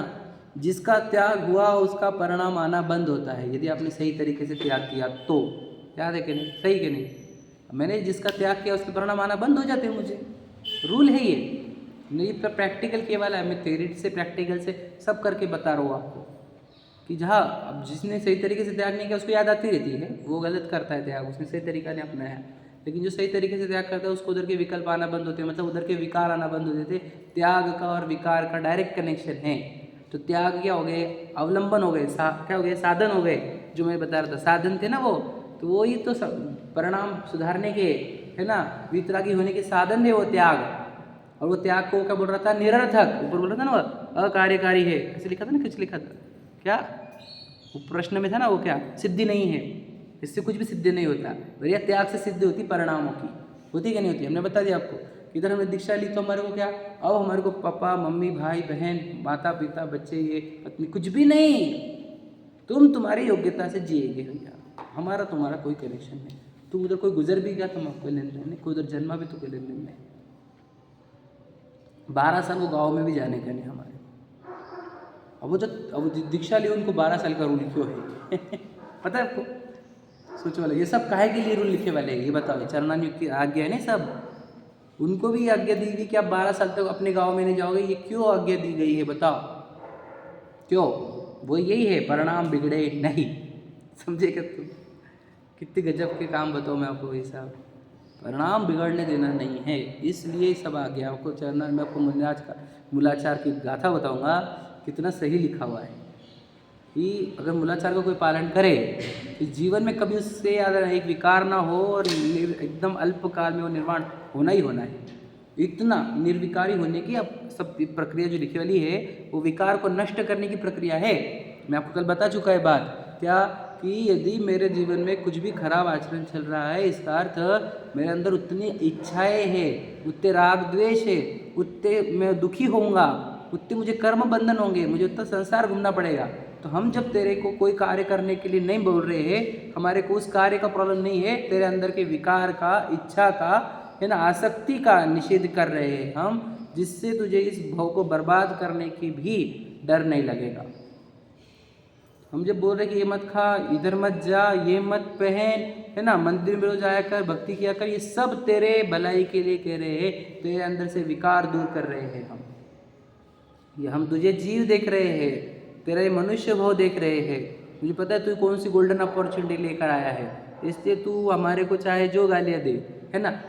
जिसका त्याग हुआ उसका परिणाम आना बंद होता है, यदि आपने सही तरीके से त्याग किया तो। याद है कि नहीं? सही कि नहीं? मैंने जिसका त्याग किया उसके परिणाम आना बंद हो जाते हैं। मुझे रूल है ये, नहीं प्रैक्टिकल केवल है। मैं थ्योरी से प्रैक्टिकल से सब करके बता रहा हूँ आपको कि जहाँ अब जिसने सही तरीके से त्याग नहीं किया उसको याद आती रहती है, वो गलत करता है त्याग, उसने सही तरीका नहीं अपनाया। लेकिन जो सही तरीके से त्याग करता है उसको उधर के विकल्प आना बंद होते हैं, मतलब उधर के विकार आना बंद हो जाते हैं। त्याग का और विकार का डायरेक्ट कनेक्शन है। तो त्याग क्या हो गए? अवलंबन हो गए, क्या हो गए? साधन हो गए। जो मैं बता रहा था साधन थे ना वो, तो वही तो परिणाम सुधारने के, है ना, वितरागी होने के साधन है वो त्याग। और वो त्याग को क्या बोल रहा था? निरर्थक। ऊपर बोल रहा था ना वो अकार्यकारी है, ऐसे लिखा था ना, कुछ लिखा था क्या वो प्रश्न में था ना, वो क्या सिद्धि नहीं है, इससे कुछ भी सिद्धि नहीं होता। भैया त्याग से सिद्धि होती परिणामों की, होती क्या नहीं होती? हमने बता दिया आपको। इधर हमने दीक्षा ली तो हमारे को क्या, अब हमारे को पापा मम्मी भाई बहन माता पिता बच्चे ये पत्नी कुछ भी नहीं, तुम तुम्हारी योग्यता से जिएगे भैया, हमारा तुम्हारा कोई कनेक्शन नहीं। तुम उधर कोई गुजर भी गया तो हमको कोई लेन देन नहीं, कोई उधर जन्मा भी तो कोई लेन देन नहीं। 12 साल वो गाँव में भी जाने का नहीं हमारे। अब वो जो दीक्षा ली उनको 12 साल का रूल क्यों है? पता है आपको? सोचो वाला ये सब काहे के लिए रूल लिखे वाले हैं ये बताओ? चरणानुयोग की आज्ञा है ना सब, उनको भी आज्ञा दी गई कि आप 12 साल तक अपने गांव में नहीं जाओगे। ये क्यों आज्ञा दी गई है बताओ? क्यों? वो यही है, परिणाम बिगड़े नहीं। समझे क्या तुम? कितने गजब के काम बताओ मैं आपको। ये सब परिणाम बिगड़ने देना नहीं है, इसलिए सब आज्ञा आपको चरणा में आपको मूलाचार की गाथा बताऊंगा, कितना सही लिखा हुआ है कि अगर मूलाचार का कोई पालन करे तो जीवन में कभी उससे अगर एक विकार ना हो और एकदम अल्पकाल में वो निर्वाण होना ही होना है। इतना निर्विकारी होने की अब सब प्रक्रिया जो लिखी वाली है वो विकार को नष्ट करने की प्रक्रिया है। मैं आपको कल बता चुका है बात क्या, कि यदि मेरे जीवन में कुछ भी खराब आचरण चल रहा है, इसका अर्थ मेरे अंदर उतनी इच्छाएं हैं, उतने राग द्वेष है, उतने मैं दुखी होऊंगा, उतने मुझे कर्म बंधन होंगे, मुझे उतना संसार घूमना पड़ेगा। तो हम जब तेरे को कोई कार्य करने के लिए नहीं बोल रहे हैं, हमारे को उस कार्य का प्रॉब्लम नहीं है, तेरे अंदर के विकार का, इच्छा का, है ना, आसक्ति का निषेध कर रहे हैं हम, जिससे तुझे इस भव को बर्बाद करने की भी डर नहीं लगेगा। हम जब बोल रहे कि ये मत खा, इधर मत जा, ये मत पहन, है ना, मंदिर में रोज आया कर, भक्ति किया कर, ये सब तेरे भलाई के लिए कह रहे हैं, तेरे अंदर से विकार दूर कर रहे हैं हम। ये हम तुझे जीव देख रहे हैं, तेरा ये मनुष्य भाव देख रहे हैं। मुझे पता है तू कौन सी गोल्डन अपॉर्चुनिटी लेकर आया है, इसलिए तू हमारे को चाहे जो गालियाँ दे, है ना,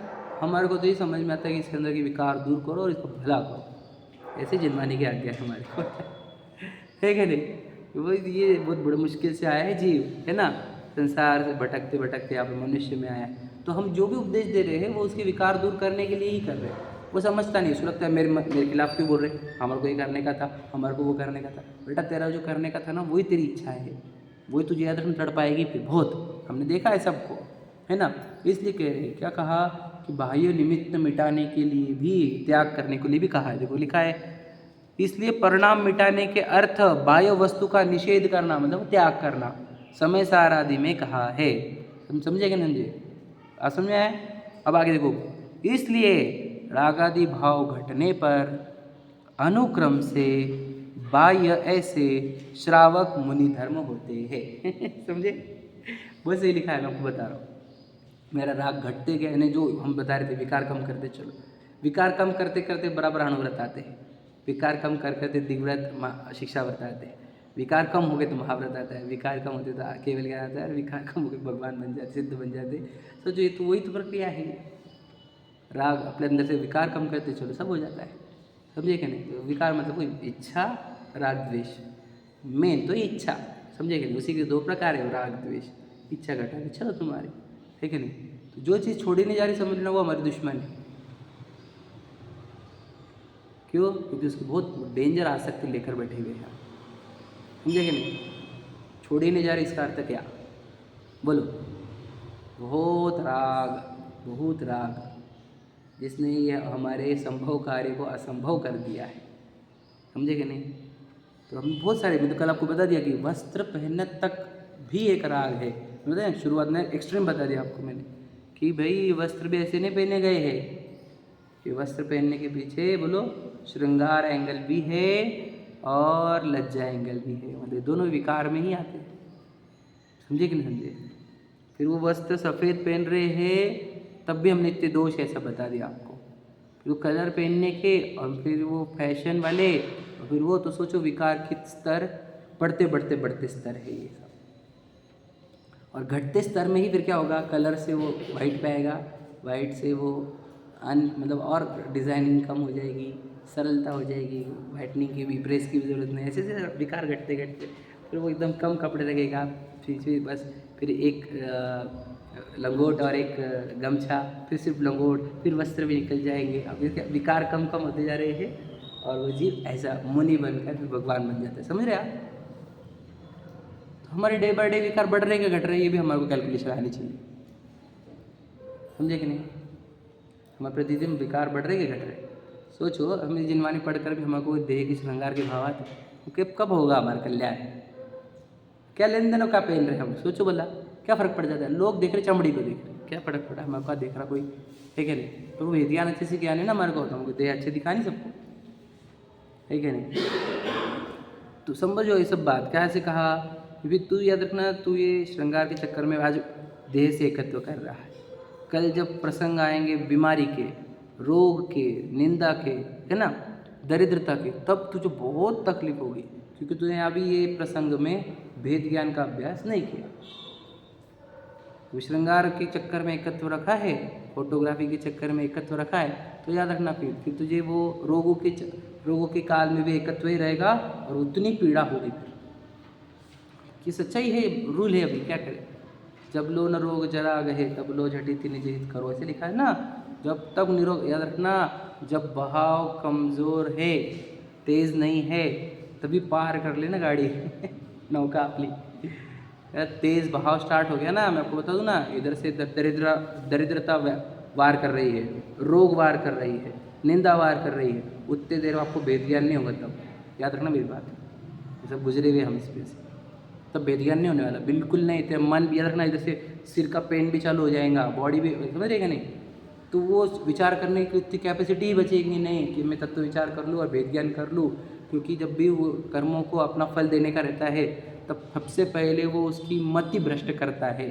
हमारे को तो ये समझ में आता है कि इसके अंदर की विकार दूर करो और इसको भला करो। ऐसे जन्माने की आज्ञा है हमारे को, है क्या नहीं? वो ये बहुत बड़े मुश्किल से आया है जीव, है ना, संसार से भटकते भटकते यहाँ पर मनुष्य में आया। तो हम जो भी उपदेश दे रहे हैं वो उसके विकार दूर करने के लिए ही कर रहे हैं। वो समझता नहीं, उसको लगता है मेरे खिलाफ क्यों बोल रहे, हमारे को ये करने का था, हमारे को वो करने का था। बेटा तेरा जो करने का था ना वही तेरी इच्छा है, वही तुझे याद रखना तड़ पाएगी फिर बहुत। हमने देखा है सबको, है ना। इसलिए कह रहे हैं, क्या कहा कि बाह्य निमित्त मिटाने के लिए भी, त्याग करने के लिए भी कहा है। देखो लिखा है, इसलिए परिणाम मिटाने के अर्थ बाह्य वस्तु का निषेध करना, मतलब त्याग करना, समय सार आदि में कहा है। तुम समझेंगे नंदजी? समझ आए? अब आगे देखो, इसलिए रागादि भाव घटने पर अनुक्रम से बाह्य ऐसे श्रावक मुनि धर्म होते हैं। समझे? बहुत सही लिखा है, मैं आपको बता रहा हूँ। मेरा राग घटते गए, यानी जो हम बता रहे थे विकार कम करते चलो, विकार कम करते करते बराबर अनुव्रत आते हैं, विकार कम कर करते दिग्व्रत शिक्षा व्रत आते हैं, विकार कम हो गए तो महाव्रत आता है, विकार कम होते तो केवल क्या आता है, विकार कम हो गए भगवान बन जाते, सिद्ध बन जाते। तो जो ये तो वही तो प्रक्रिया है, राग अपने अंदर से विकार कम करते चलो सब हो जाता है। समझे कि नहीं? तो विकार मतलब कोई इच्छा, राग द्वेष, मेन तो इच्छा, समझे कि नहीं? उसी के 2 प्रकार है, राग द्वेष। इच्छा घटा के चलो तुम्हारी, है कि नहीं? तो जो चीज़ छोड़ी नहीं जा रही समझ लेना वो हमारी दुश्मन है। क्यों? क्योंकि उसकी बहुत डेंजर आसक्ति लेकर बैठे हुए हैं, समझे कि नहीं? छोड़ी नहीं जा रही, इसका अर्थ क्या? बोलो। बहुत राग, बहुत राग, जिसने यह हमारे संभव कार्य को असंभव कर दिया है। समझे कि नहीं? तो हम बहुत सारे, मैं तो कल आपको बता दिया कि वस्त्र पहनने तक भी एक राग है। बताया शुरुआत में एक्सट्रीम बता दिया आपको मैंने कि भाई वस्त्र भी ऐसे नहीं पहने गए हैं, कि वस्त्र पहनने के पीछे बोलो श्रृंगार एंगल भी है और लज्जा एंगल भी है, मतलब दोनों विकार में ही आते हैं। समझे कि नहीं समझे? फिर वो वस्त्र सफ़ेद पहन रहे हैं तब भी हमने इतने दोष ऐसा बता दिया आपको। फिर वो कलर पहनने के और फिर वो फैशन वाले और फिर वो, तो सोचो विकार के स्तर बढ़ते बढ़ते बढ़ते स्तर है ये सब। और घटते स्तर में ही फिर क्या होगा, कलर से वो वाइट पे आएगा, वाइट से वो मतलब और डिज़ाइनिंग कम हो जाएगी, सरलता हो जाएगी, वाइटनिंग की भी, प्रेस की भी ज़रूरत नहीं, ऐसे ऐसे विकार घटते घटते फिर वो एकदम कम कपड़े लगेगा, फिर बस फिर एक लंगोट और एक गमछा, फिर सिर्फ लंगोट, फिर वस्त्र भी निकल जाएंगे। अब ये विकार कम कम होते जा रहे हैं और वो जीव ऐसा मुनि बनकर फिर भगवान बन जाता है। समझ रहे आप? तो हमारे डे बाय डे विकार बढ़ रहे हैं कि घट रहे हैं, ये भी हमारे को कैलकुलेशन आनी चाहिए। समझे कि नहीं? हमारे प्रतिदिन विकार बढ़ रहे हैं कि घट रहे हैं? सोचो, हमें जिनवानी पढ़कर भी हमारे को देह की श्रृंगार के भाव आते, तो कब होगा हमारा कल्याण? क्या लेन देन क्या पहन रहे हैं हम? सोचो भला, क्या फ़र्क पड़ जाता है? लोग देख रहे, चमड़ी को देख रहे, क्या फ़र्क पड़ा? हमारे को देख रहा कोई है क्या नहीं? तो वो ज्ञान अच्छे से ज्ञान है ना हमारे को, तो हमको देह अच्छे दिखा नहीं सबको, है क्या नहीं? तो समझो ये सब बात क्या से कहा, क्योंकि तू याद रखना, तू ये श्रृंगार के चक्कर में आज देह से एकत्व कर रहा है। कल जब प्रसंग आएंगे बीमारी के, रोग के, निंदा के, है ना, दरिद्रता के, तब तुझे बहुत तकलीफ होगी, क्योंकि तूने अभी ये प्रसंग में भेद ज्ञान का अभ्यास नहीं किया। तो श्रृंगार के चक्कर में एकत्व रखा है, फोटोग्राफी के चक्कर में एकत्व रखा है, तो याद रखना फिर तुझे वो रोगों के काल में भी एकत्व ही रहेगा और उतनी पीड़ा होगी। फिर कि सच्चाई है, रूल है, अभी क्या करें। जब लो न रोग जरा गहे तब लो झटिति निज हित करो, ऐसे लिखा है ना। जब तक निरोग, याद रखना, जब बहाव कमज़ोर है, तेज़ नहीं है, तभी पार कर लेना गाड़ी नौका अपनी। तेज़ बहाव स्टार्ट हो गया ना, मैं आपको बता दूं ना, इधर से दरिद्रता वार कर रही है, रोग वार कर रही है, निंदा वार कर रही है, उतने देर आपको भेद ज्ञान नहीं होगा। तब याद रखना मेरी बात, ये सब गुजरे हुए हम इस पे से, तब भेद ज्ञान नहीं होने वाला, बिल्कुल नहीं। तेरा मन भी याद रखना, इधर से सिर का पेन भी चालू हो जाएगा, बॉडी भी, समझ रहेगा नहीं, तो वो विचार करने की इतनी कैपेसिटी ही बचेगी नहीं कि मैं तत्व विचार कर लूँ और भेद ज्ञान कर लूँ। क्योंकि जब भी वो कर्मों को अपना फल देने का रहता है, तब सबसे पहले वो उसकी मति भ्रष्ट करता है,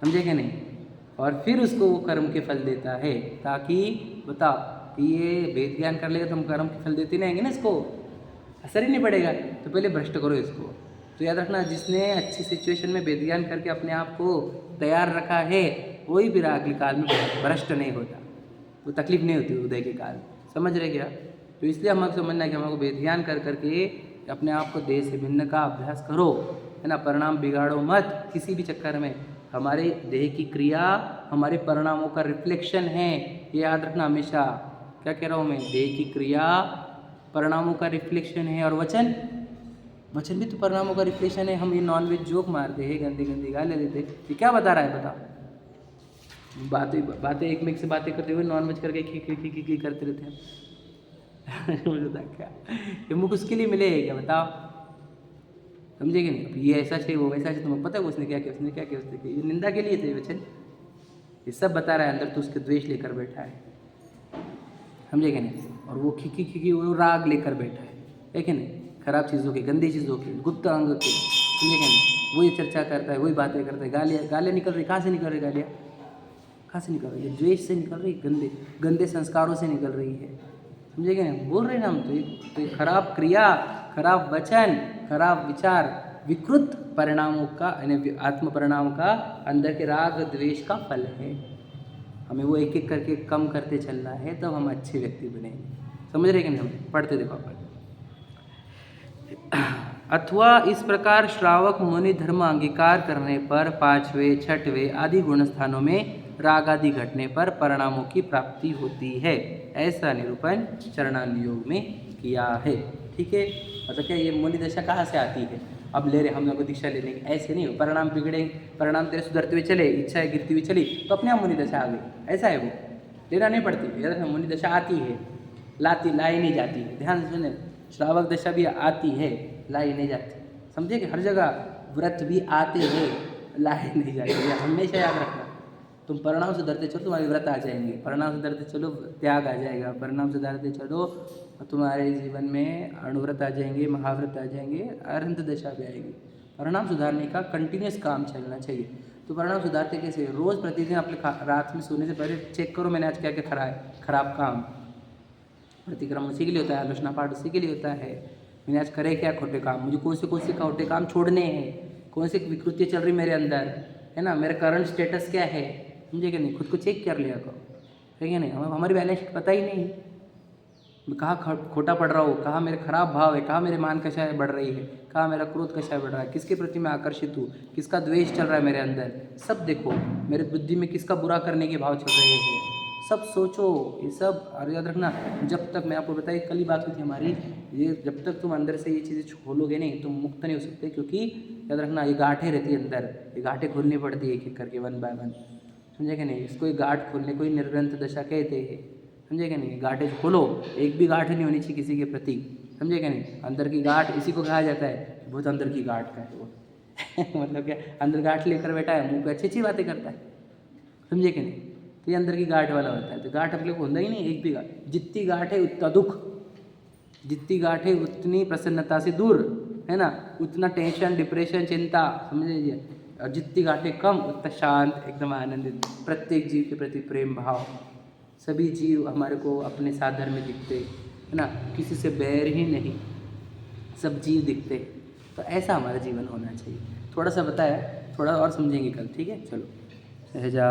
समझे क्या नहीं, और फिर उसको वो कर्म के फल देता है। ताकि बताओ कि ये भेद ज्ञान कर लेगा तो हम कर्म के फल देते नहीं आएंगे ना, इसको असर ही नहीं पड़ेगा, तो पहले भ्रष्ट करो इसको। तो याद रखना, जिसने अच्छी सिचुएशन में भेद ज्ञान करके अपने आप को तैयार रखा है, वही फिर अगले काल में भ्रष्ट नहीं होता, वो तकलीफ नहीं होती उदय के काल। समझ रहे क्या? तो इसलिए हमें समझना है कि हमको भेद ज्ञान कर करके अपने आप को देह से भिन्न का अभ्यास करो, है ना। परिणाम बिगाड़ो मत किसी भी चक्कर में। हमारे देह की क्रिया हमारे परिणामों का रिफ्लेक्शन है, ये याद रखना हमेशा। क्या कह रहा हूँ मैं? देह की क्रिया परिणामों का रिफ्लेक्शन है, और वचन भी तो परिणामों का रिफ्लेक्शन है। हम ये नॉनवेज जोक मारते हैं, गंदी गंदी गाली देते, ये क्या बता रहा है? बताओ, बातें एक में से बातें करते हुए नॉनवेज करके की करते रहते हैं मुझे क्या ये मुख उसके लिए मिले है क्या? बताओ, समझे कि नहीं? ये ऐसा चाहिए, वो वैसा चाहिए, तुम्हें पता है उसने क्या किया, उसने क्या किया, उसने किया, ये निंदा के लिए थे वचन, ये सब बता रहा है। अंदर तो उसके द्वेष लेकर बैठा है, समझे कि नहीं? और वो खिकी वो राग लेकर बैठा है कि नहीं? खराब चीज़ों के, गंदी चीज़ों के, गुप्त अंग के, समझे कि नहीं? वही चर्चा करता है, वही बातें करता है। गालियाँ निकल रही, कहाँ से निकल रही गालियाँ? कहाँ से निकल रही है? द्वेष से निकल रही, गंदे संस्कारों से निकल रही है, समझे कि नहीं? बोल रहे ना हम, तो ये खराब क्रिया, खराब वचन, खराब विचार, विकृत परिणामों का, यानी आत्म परिणाम का अंदर के राग द्वेष का फल है। हमें वो एक एक करके कम करते चलना है, तब हम अच्छे व्यक्ति बनेंगे। समझ रहे कि नहीं? हम पढ़ते देखो अपन। अथवा इस प्रकार श्रावक मुनि धर्म अंगीकार करने पर 5वें, 6वें आदि गुण स्थानों में राग आदि घटने पर परिणामों की प्राप्ति होती है, ऐसा निरूपण चरणानुयोग में किया है। ठीक है, मतलब क्या ये मुनि दशा कहाँ से आती है? अब ले रहे हम लोग को दीक्षा लेने की, ऐसे नहीं हो। परिणाम बिगड़े, परिणाम तेरे सुधरते हुए चले, इच्छाएं गिरती हुई चली तो अपने आप मुनि दशा आ गई, ऐसा है वो, लेना नहीं पड़ती। याद रखना मुनि दशा आती है, लाई नहीं जाती है। ध्यान से सुने, श्रावक दशा भी आती है, लाई नहीं जाती। समझे कि हर जगह व्रत भी आते हैं, लाई नहीं जाती है, हमेशा याद रखना। तुम परिणाम सुधरते चलो तुम्हारे व्रत आ जाएंगे, परिणाम सुधरते चलो त्याग आ जाएगा, परिणाम सुधरते चलो तुम्हारे जीवन में अणुव्रत आ जाएंगे, महाव्रत आ जाएंगे, अरंत दशा भी आएगी। परिणाम सुधारने का कंटिन्यूस काम चलना चाहिए। तो परिणाम सुधारते कैसे? रोज़ प्रतिदिन अपने रात में सोने से पहले चेक करो मैंने आज क्या क्या खराब काम। प्रतिक्रम उसी के लिए होता है, आलोचना पाठ उसी के लिए होता है। मैंने आज करे क्या खोटे काम, मुझे कौन से खोटे काम छोड़ने हैं, कौन सी विकृतियाँ चल रही मेरे अंदर, है ना, मेरा करंट स्टेटस क्या है, समझे कि नहीं। खुद को चेक कर लिया करो, है कि नहीं। हमारी बैलेंस शीट पता ही नहीं, मैं कहाँ खोटा पड़ रहा हूँ, कहाँ मेरे खराब भाव है, कहाँ मेरे मान कषाय बढ़ रही है, कहाँ मेरा क्रोध कषाय बढ़ रहा है, किसके प्रति मैं आकर्षित हूँ, किसका द्वेष चल रहा है मेरे अंदर, सब देखो। मेरे बुद्धि में किसका बुरा करने के भाव चल रहे हैं, सब सोचो। ये सब और याद रखना, जब तक मैं आपको बताई कल ही बात हुई थी हमारी, ये जब तक तुम अंदर से ये चीज़ें खोलोगे नहीं तुम मुक्त नहीं हो सकते। क्योंकि याद रखना ये गांठें रहती है अंदर, ये गांठें खोलनी पड़ती है एक एक करके, 1 बाय 1, समझे कि नहीं। इसको एक गांठ खोलने को ही निर्ग्रंथ दशा कहते हैं, समझे कि नहीं। गांठें खोलो, एक भी गांठ नहीं होनी चाहिए किसी के प्रति, समझे कि नहीं। अंदर की गांठ इसी को कहा जाता है, बहुत अंदर की गांठ का है वो मतलब क्या, अंदर गांठ लेकर बैठा है, मुंह पे अच्छी अच्छी बातें करता है, समझे कि नहीं। तो ये अंदर की गांठ वाला होता है। तो गांठ अपने को होता ही नहीं एक भी गांठ, जितनी गांठ है उतना दुख, जितनी गांठ है उतनी प्रसन्नता से दूर, है ना, उतना टेंशन डिप्रेशन चिंता, समझ लीजिए। और जितनी गांठें कम उतना शांत, एकदम आनंदित, प्रत्येक जीव के प्रति प्रेम भाव। सभी जीव हमारे को अपने साधन में दिखते, है ना, किसी से बैर ही नहीं, सब जीव दिखते। तो ऐसा हमारा जीवन होना चाहिए। थोड़ा सा बताया, थोड़ा और समझेंगे कल, ठीक है। चलो सहजा।